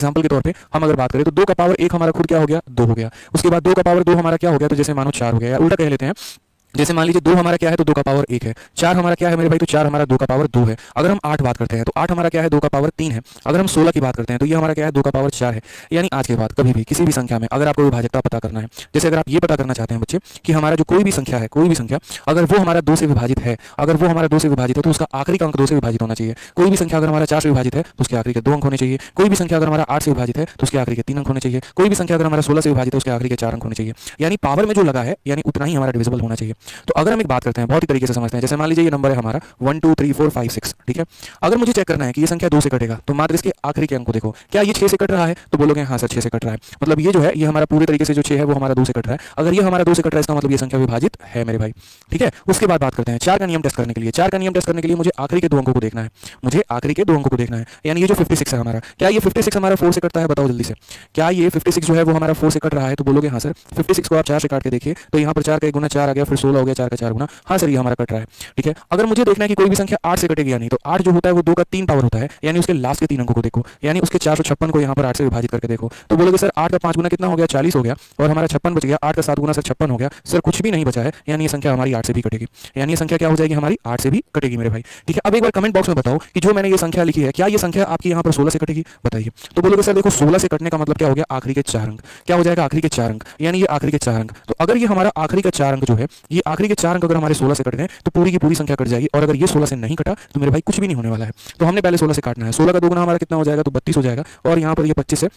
Example के तौर पे हम अगर बात करें तो 2 का पावर 1 हमारा खुद क्या हो गया, 2 हो गया। उसके बाद 2 का पावर 2 हमारा क्या हो गया, तो जैसे मानो 4 हो गया, या उल्टा कह लेते हैं, जैसे मान लीजिए 2 हमारा क्या है, तो 2 का पावर 1 है। 4 हमारा क्या है मेरे भाई, तो 4 हमारा 2 का पावर 2 है। अगर हम 8 बात करते हैं तो 8 हमारा क्या है, 2 का पावर 3 है। अगर हम 16 की बात करते हैं तो ये हमारा क्या है, 2 का पावर 4 है। यानी आज के बाद कभी भी किसी भी संख्या में अगर आपको विभाजकता पता करना है, जैसे अगर आप ये पता करना चाहते हैं बच्चे कि हमारा जो कोई भी संख्या है, कोई भी संख्या अगर वो हमारा 2 से विभाजित है, अगर वो हमारा 2 से विभाजित है तो उसका आखिरी का अंक 2 से विभाजित होना चाहिए। कोई भी संख्या अगर हमारा 4 से विभाजित है तो उसके आखिरी के 2 अंक होने चाहिए। कोई भी संख्या अगर हमारा 8 से विभाजित है तो उसके आखिरी के 3 अंक होने चाहिए। कोई भी संख्या अगर हमारा 16 से विभाजित है उसके आखिरी के 4 अंक होने चाहिए। यानी पावर में जो लगा है यानी उतना ही हमारा डिविजिबल होना चाहिए। तो अगर हम एक बात करते हैं, बहुत ही तरीके से समझते हैं, जैसे मान लीजिए ये नंबर है हमारा 1 2 3 4 5 6, ठीक है। अगर मुझे चेक करना है कि ये संख्या 2 से कटेगा तो मात्र इसके आखिरी के अंक को देखो, क्या ये 6 से कट रहा है, तो बोलोगे हाँ सर 6 से कट रहा है। मतलब ये जो है ये हमारा पूरे तरीके से जो 6 है वो हमारा 2 से कट रहा है। अगर ये हमारा 2 से कट रहा है इसका मतलब ये संख्या विभाजित है मेरे भाई, ठीक है। उसके बाद बात करते हैं 4 का नियम टेस्ट करने के लिए। 4 का नियम टेस्ट करने के लिए मुझे आखिरी के 2 अंकों को देखना है, मुझे आखिरी के 2 अंकों को देखना है। यानी ये जो 56 है हमारा, क्या ये 56 हमारा 4 से कटता है, बताओ जल्दी से। क्या ये 56 जो है वो हमारा 4 से कट रहा है, तो बोलोगे हाँ सर। 56 को आप 4 से काट के देखिए तो यहाँ पर 4 का 1 गुना 4 आ गया, फिर 16 हो गया, 4 का 4 गुना, हाँ सर ये हमारा कट रहा है, ठीक है। अगर मुझे देखना है कि कोई भी संख्या 8 से कटेगी या नहीं, तो 8 जो होता है वो 2 का 3 पावर होता है, यानी उसके लास्ट के 3 अंकों को देखो, यानी उसके 456 को यहाँ पर 8 से विभाजित करके देखो। तो बोलोगे सर 8 का 5 गुना कितना हो गया, 40 हो गया, और हमारा 56 बच गया। 8 का 7 गुना सर 56 हो गया, सर कुछ भी नहीं बचा है, यानी ये संख्या हमारी 8 से भी कटेगी। यानी ये संख्या क्या हो जाएगी, हमारी 8 से भी कटेगी मेरे भाई, ठीक है। अब एक बार कमेंट बॉक्स में बताओ कि जो मैंने ये संख्या लिखी है क्या ये संख्या आपकी यहाँ पर 16 से कटेगी, बताइए। तो बोलोगे सर देखो 16 से कटने का मतलब क्या हो गया, आखिरी के 4 अंक, क्या हो जाएगा, आखिरी के 4 अंक, यानी ये आखिरी के 4 अंक। तो अगर ये हमारा आखिरी का 4 अंक जो है, ये आखिरी के 4 अंक अगर हमारे 16 से कट गए तो पूरी की पूरी संख्या कट जाएगी। और अगर ये 16 से नहीं कटा तो मेरे भाई कुछ भी नहीं होने वाला है। तो हमने पहले 16 से काटना है। 16 का 2 गुना हमारा कितना हो जाएगा, तो 32 हो जाएगा, और यहाँ पर ये 25 है।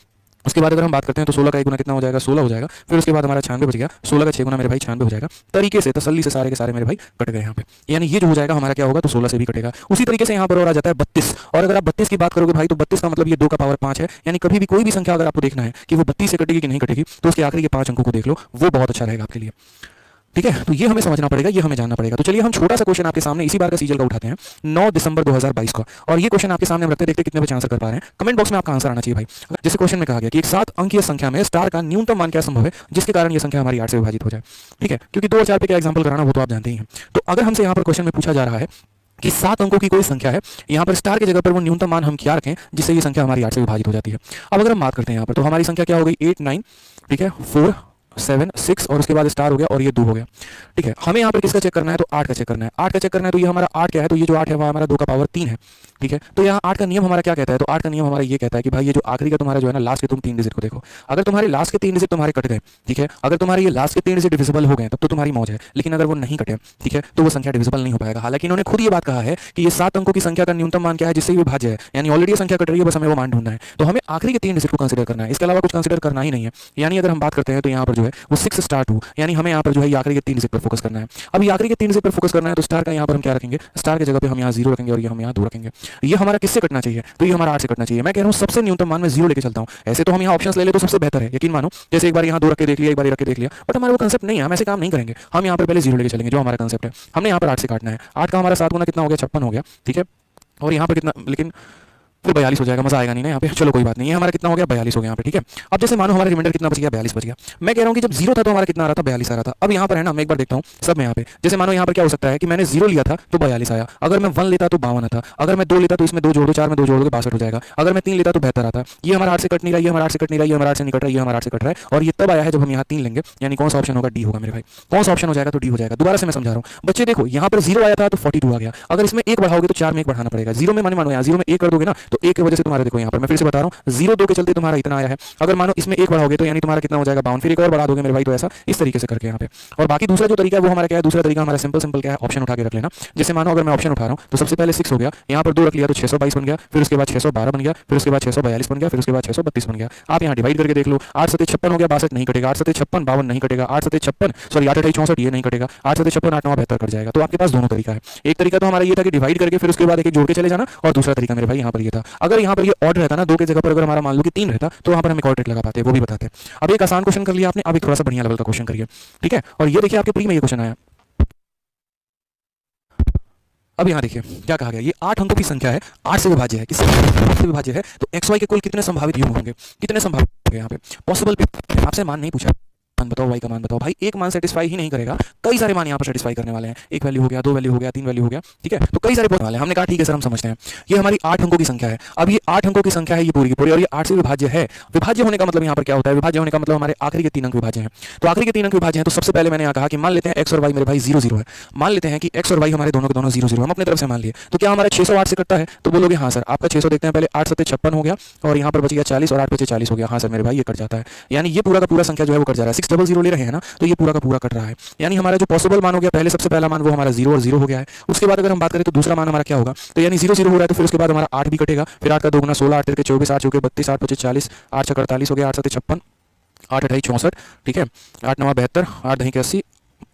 उसके बाद अगर हम बात करते हैं तो 16 का 1 गुना कितना हो जाएगा, 16 हो जाएगा। फिर उसके बाद हमारा 96 बच गया। 16 का 6 गुना मेरे भाई 96 हो जाएगा। तरीके से तसल्ली से सारे के सारे मेरे भाई कट गए यहाँ पे, यानी ये जो हो जाएगा हमारा क्या होगा, तो 16 से भी कटेगा। उसी तरीके से यहाँ पर और आ जाता है 32। और अगर आप 32 की बात करोगे भाई तो 32 का मतलब ये 2 का पावर 5 है। यानी कभी भी कोई भी संख्या अगर आपको देखना है कि वो 32 से कटेगी कि नहीं कटेगी, तो उसके आखिरी के 5 अंकों को देख लो, वो बहुत अच्छा रहेगा आपके लिए, ठीक है। तो ये हमें समझना पड़ेगा, ये हमें जानना पड़ेगा। तो चलिए हम छोटा सा क्वेश्चन आपके सामने इसी बार का सीजल का उठाते हैं, 9 दिसंबर 2022 का। और ये क्वेश्चन आपके सामने हम रखते, देखते कितने बच्चे आंसर कर पा रहे हैं। कमेंट बॉक्स में आपका आंसर आना चाहिए भाई। जैसे क्वेश्चन में कहा गया कि एक 7 अंकीय संख्या में स्टार का न्यूनतम मान क्या संभव है जिसके कारण ये संख्या हमारी 8 से विभाजित हो जाए, ठीक है। क्योंकि 2 और 4 पे क्या एग्जाम्पल कराना वो तो आप जानते ही हैं। तो अगर हमसे यहाँ पर क्वेश्चन में पूछा जा रहा है कि 7 अंकों की कोई संख्या है, यहाँ पर स्टार की जगह पर वो न्यूनतम मान हम क्या रखें जिससे ये संख्या हमारी 8 से विभाजित हो जाती है। अब अगर हम बात करते हैं यहाँ पर, तो हमारी संख्या क्या हो गई, 8 9, ठीक है, 4 7 6, और उसके बाद स्टार हो गया, और ये 2 हो गया, ठीक है। हमें यहाँ पर किसका चेक करना है, तो 8 का चेक करना है। 8 का चेक करना है तो ये हमारा 8 क्या है, तो ये जो 8 है वो हमारा 2 का पावर 3 है, ठीक है। तो यहाँ 8 का नियम हमारा क्या कहता है, तो 8 का नियम हमारा ये कहता है कि भाई ये जो आखिरी का तुम्हारा जो है ना लास्ट के तुम 3 डिजिट को देखो। अगर तुम्हारे लास्ट के 3 डिजिट तुम्हारे कट गए, ठीक है, अगर तुम्हारे ये लास्ट के 3 डिजिट डिविजिबल हो गए तब तो तुम्हारी मौज है। लेकिन अगर वो नहीं कटे, ठीक है, तो वो संख्या डिविजिबल नहीं हो पाएगा। हालांकि इन्होंने खुद ये बात कहा है कि ये 7 अंकों की संख्या का न्यूनतम मान क्या है जिससे ये विभाज्य है, यानी ऑलरेडी ये संख्या कट रही है, बस हमें वो मान ढूंढना है। तो हमें आखिरी के 3 डिजिट को कंसीडर करना है, इसके अलावा कुछ कंसीडर करना ही नहीं है। यानी अगर हम बात करते हैं तो यहाँ पर जो है वो 6 स्टार 2, यानी हमें यहाँ पर जो है आखिरी के 3 डिजिट पर फोकस करना है। अब ये आखिरी के 3 डिजिट पर फोकस करना है तो स्टार का यहाँ पर हम क्या रखेंगे, स्टार की जगह पे हम यहाँ 0 रखेंगे और ये हम यहाँ 2 रखेंगे। ये हमारा किससे कटना चाहिए, तो ये हमारा 8 से कटना चाहिए। मैं कह रहा हूँ सबसे न्यूनतम मान में 0 लेके चलता हूँ। ऐसे तो हम यहाँ ऑप्शंस ले ले तो सबसे बेहतर है, यकीन मानो। जैसे एक बार यहाँ 2 रख के देख लिया, एक बार रख के देख लिया, बट हमारा वो कंसेप्ट नहीं है, हम ऐसे काम नहीं करेंगे। हम यहाँ पर पहले 0 लेके चलेंगे, जो हमारा कंसेप्ट है। हमने यहाँ पर 8 से काटना है। 8 का हमारा 7 गुना कितना हो गया, 56 हो गया, ठीक है। और यहाँ पर कितना, लेकिन फिर 42 हो जाएगा, मजा आएगा नहीं ना यहाँ पे। चलो कोई बात नहीं, ये हमारा कितना हो गया, 42 हो गया यहाँ पे, ठीक है। अब जैसे मानो हमारा रिमाइंडर कितना बच गया, 42 बच गया। मैं कह रहा हूँ कि जब 0 था तो हमारा कितना आ रहा था, 42 आ रहा था। अब यहाँ पर है ना, मैं एक बार देखता हूँ सब में यहाँ पे, जैसे मानो यहाँ पर क्या हो सकता है कि मैंने 0 लिया था तो 42 आया। अगर मैं 1 लेता तो 52 आता। अगर मैं 2 लेता तो इसमें 2 जोड़ दो, 4 में 2 जोड़ दो, 62 हो जाएगा। अगर मैं 3 लेता तो 72 आता। ये हमारा 8 से कट नहीं रहा, ये हमारा 8 से कट नहीं रहा, ये हमारा 8 से नहीं कट रहा, ये हमारा 8 से कट रहा है। और ये तब आया है जब हम यहाँ 3 लेंगे, यानी कौन सा ऑप्शन होगा, डी होगा मेरे भाई। कौन सा ऑप्शन हो जाएगा, तो डी हो जाएगा। दोबारा से मैं समझा रहा हूँ बच्चे, देखो यहाँ पर 0 आया था तो 42 आ गया। अगर इसमें 1 बढ़ाओगे तो 4 में 1 बढ़ाना पड़ेगा। 0 में मानो यहाँ 0 में 1 कर दोगे ना, तो 1 की वजह से तुम्हारे, देखो यहाँ पर मैं फिर से बता रहा हूँ, 0 2 के चलते तुम्हारा इतना आया है। अगर मानो इसमें 1 बढ़ाओगे तो यानी तुम्हारा कितना हो जाएगा, 52। फिर 1 और बढ़ा दोगे मेरे भाई, तो ऐसा इस तरीके से करके यहाँ पे। और बाकी दूसरा जो तरीका है वो हमारा क्या है, दूसरा तरीका हमारा सिंपल क्या है, ऑप्शन उठा के रख लेना। जैसे मानो अगर मैं ऑप्शन उठा रहा हूँ तो सबसे पहले 6 हो गया, यहाँ पर 2 रख लिया तो 622 बन गया, फिर उसके बाद 612 बन गया, फिर उसके बाद 642 बन गया, फिर उसके बाद 632 बन गया। आप यहाँ डिवाइड करके देख लो, 8 7 56 हो गया, 62 नहीं कटेगा, 8 7 56 52 नहीं कटेगा, 8 7 56 सॉरी 8 8 64 ये नहीं कटेगा, 8 7 56 8 9 72 कट जाएगा। तो आपके पास दोनों तरीका है। एक तरीका तो हमारा ये था कि डिवाइड करके फिर उसके बाद एक जोड़ के चले जाना, और दूसरा तरीका मेरे भाई यहाँ पर ये था, अगर यहाँ पर ये ऑड रहता ना, 2 की जगह पर अगर हमारा मान लो कि 3 रहता तो वहाँ पर हम एक और ट्रिक लगा पाते, वो भी बताते हैं। अब एक आसान क्वेश्चन कर लिया आपने, अब एक थोड़ा सा बढ़िया लेवल का क्वेश्चन करिए, ठीक है। और ये देखिए आपके प्री में ये क्वेश्चन आया। अब यहाँ देखिए क्या कहा गया, ये 8 अंकों की संख्या है, 8 से विभाज्य है। किससे, 8 से विभाज्य है, तो xy के कुल कितने संभावित युग्म होंगे, कितने संभावित होंगे यहाँ पे पॉसिबल। आपसे मान नहीं पूछा, मान बताओ, y का मान बताओ। भाई एक मान सेटिस्फाई ही नहीं करेगा, कई सारे मान यहाँ पर सेटिस्फाई करने वाले हैं। एक वैल्यू हो गया, 2 वैल्यू हो गया, 3 वैल्यू हो गया, ठीक है, तो कई सारे पॉइंट वाले हैं। हमने कहा ठीक है सर हम समझते हैं, ये हमारी 8 अंकों की संख्या है। अब ये 8 अंकों की संख्या है ये पूरी की पूरी, और ये 8 से विभाज्य है। विभाज्य होने का मतलब यहाँ पर क्या होता है, विभाज्य होने का मतलब हमारे आखिरी के 3 अंक विभाज्य हैं। तो आखिरी के 3 अंक विभाज्य हैं, तो सबसे पहले मैंने यहाँ कहा कि मान लेते हैं x और y मेरे भाई 0 0 है। मान लेते हैं कि x और y हमारे दोनों के दोनों 0 0 हम अपनी तरफ से मान लिए, तो क्या हमारा 608 से कटता है? तो बोलोगे हाँ सर। आपका 600 देखते हैं पहले, 8 7 56 हो गया, और यहाँ पर बच गया 40, और 8 5 40 हो गया। हाँ सर मेरे भाई ये कट जाता है, यानी ये पूरा का पूरा संख्या जो है वो कट जा रहा है। 600 ले रहे हैं ना, तो ये पूरा का पूरा कट रहा है। यानी हमारा जो पॉसिबल मान हो गया, पहले सबसे पहला मान वो हमारा 0 और 0 हो गया है। उसके बाद अगर हम बात करें तो दूसरा मान हमारा क्या होगा, तो यानी 0 0 हो रहा है, तो फिर उसके बाद हमारा 8 भी कटेगा। फिर 8 का 2 गुना 16, 8 3 24, 8 चौके 32, 8 25 40, 8 6 48 हो गया, 8 7 56, 8 8 64, ठीक है, 8 9 72, 8 10 81,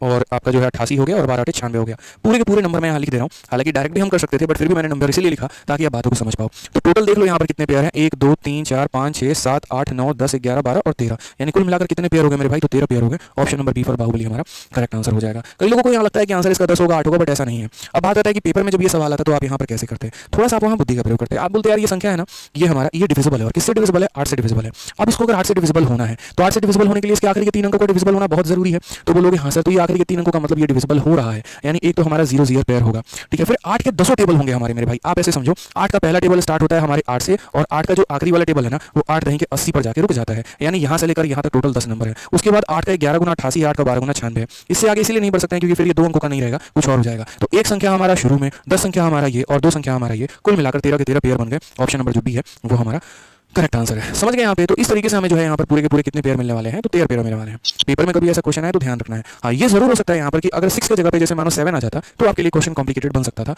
और आपका जो है 88 हो गया, और 12 8 96 हो गया। पूरे के पूरे नंबर मैं यहाँ लिख दे रहा हूँ। हालांकि डायरेक्ट भी हम कर सकते थे, बट फिर भी मैंने नंबर इसीलिए लिखा ताकि आप बातों को समझ पाओ। तो टोटल देख लो यहाँ पर कितने पेयर हैं, 1 2 3 4 5 6 7 8 9 10 11 12 और 13, यानी कुल मिलाकर कितने पेयर हो गए मेरे भाई, तो 13 पेयर हो गए। Option number B for Baahubali हमारा करेक्ट आंसर हो जाएगा। कई लोगों को यहाँ लगता है कि आंसर इसका 10 होगा, 8 होगा, बट ऐसा नहीं है। अब बात आता है कि पेपर में जब ये सवाल आता है तो आप यहाँ पर कैसे करते हैं, थोड़ा सा आप वहाँ बुद्धि का प्रयोग करते हैं। आप बोलते हैं यार ये संख्या है ना, ये हमारा ये डिविजिबल है, और किससे डिविजिबल है, 8 से डिविजिबल है। अब इसको अगर 8 से डिविजिबल होना है, तो 8 से डिविजिबल होने के लिए इसके आखिरी के 3 अंकों का डिविजिबल होना बहुत जरूरी है। तो बोलोगे हाँ सर, तो ये आखिरी के 3 अंकों का मतलब ये डिविजिबल हो रहा है, यानी एक तो हमारा 0 0 पेयर होगा, ठीक है। फिर 8 के 10 टेबल होंगे हमारे मेरे भाई। आप ऐसे समझो, 8 का पहला टेबल स्टार्ट होता है हमारे 8 से, और 8 का जो आखिरी वाला टेबल है ना वो 8 के 80 पर जाके रुक जाता है, यानी यहाँ से लेकर यहाँ तक टोटल 10 नंबर है। उसके बाद 8 का 11 गुना 88, 8 का 12 गुना 96 है। इससे आगे इसलिए नहीं बढ़ सकते हैं क्योंकि फिर ये 2 अंकों का नहीं रहेगा, कुछ और हो जाएगा। तो एक संख्या हमारा शुरू में, 10 संख्या हमारा ये, और 2 संख्या हमारा ये, कुल मिलाकर 13 के 13 पेयर बन गए। ऑप्शन नंबर जो बी है वो हमारा करेक्ट आंसर है। समझ गए यहाँ पे? तो इस तरीके से हमें जो है यहाँ पर पूरे के पूरे कितने पेयर मिलने वाले हैं, तो 13 पेयर मिलने वाले हैं। पेपर में कभी ऐसा क्वेश्चन आए तो ध्यान रखना है। हाँ ये जरूर हो सकता है यहाँ पर कि अगर 6 की जगह पे जैसे मानो 7 आ जाता तो आपके लिए क्वेश्चन कॉम्प्लिकेटेड बन सकता था।